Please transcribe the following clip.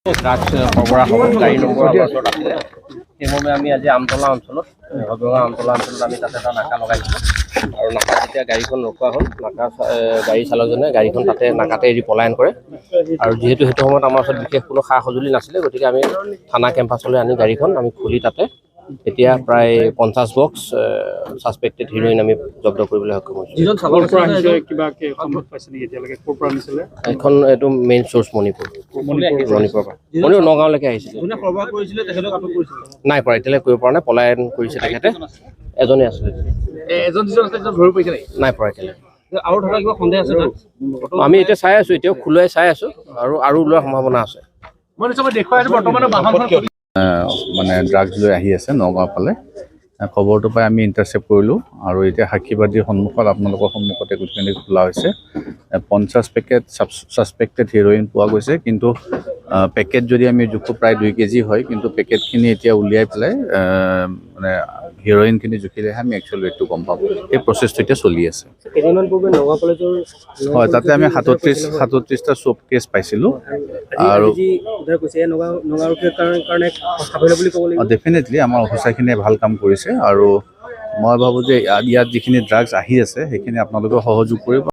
Drugs সৰবৰাহ গাড়ী number আমাৰ ওচৰত আছিলে। সেইমৰ্মে আমি আজি আমতলা অঞ্চলত আমতলা অঞ্চলত আমি তাতে এটা নাকা লগাইছিলোঁ আৰু নাকাত যেতিয়া গাড়ীখন ৰখোৱা হ'ল নাকা গাড়ী চালকজনে গাড়ীখন তাতে নাকাতে এৰি পলায়ন কৰে আৰু যিহেতু সেইটো সময়ত আমাৰ ওচৰত বিশেষ কোনো সা সঁজুলি নাছিলে, গতিকে আমি থানা কেম্পাছলৈ আনি গাড়ীখন আমি খুলি তাতে এতিয়া প্ৰায় 50 বক্স ছাছপেক্টেড হিৰ'ইন আমি জব্দ কৰিবলৈ সক্ষম হৈছোঁ। এখন এইটো মেইন চ'ৰ্চ মণিপুৰ পৰা নগাঁৱলৈকে আহিছিলে। নাই পৰা এতিয়ালৈ কৰিব পৰা নাই, পলায়ন কৰিছে তেখেতে। এজনে আছিলে, নাই পৰা এতিয়ালৈ। আমি এতিয়া চাই আছো, এতিয়াও খোলাই চাই আছো আৰু ওলোৱাৰ সম্ভাৱনা আছে। মানে ড্ৰাগছ লৈ আহি আছে নগাঁও ফালে, খবৰটো পাই আমি ইণ্টাৰচেপ্ট কৰিলোঁ আৰু এতিয়া সাক্ষীবাদীৰ সন্মুখত আপোনালোকৰ সন্মুখতে গোটেইখিনি খোলা হৈছে। 50 পেকেট ছাছপেক্টেড হিৰ'ইন পোৱা গৈছে, কিন্তু পেকেট যদি আমি জোখো প্ৰায় 2 কেজি হয়, কিন্তু পেকেটখিনি এতিয়া উলিয়াই পেলাই মানে হিৰ'ইনখিনি জুখিলেহে আমি একচুৱেল ৱেটটো গম পাম। এই প্ৰচেছটো এতিয়া চলি আছে। হয়, তাতে আমি 37টা চব কেছ পাইছিলোঁ আৰু ডেফিনেটলি আমাৰ অফিচাৰখিনিয়ে ভাল কাম কৰিছে আৰু মই ভাবোঁ যে ইয়াত যিখিনি ড্ৰাগছ আহি আছে সেইখিনি আপোনালোকেও সহযোগ কৰিব।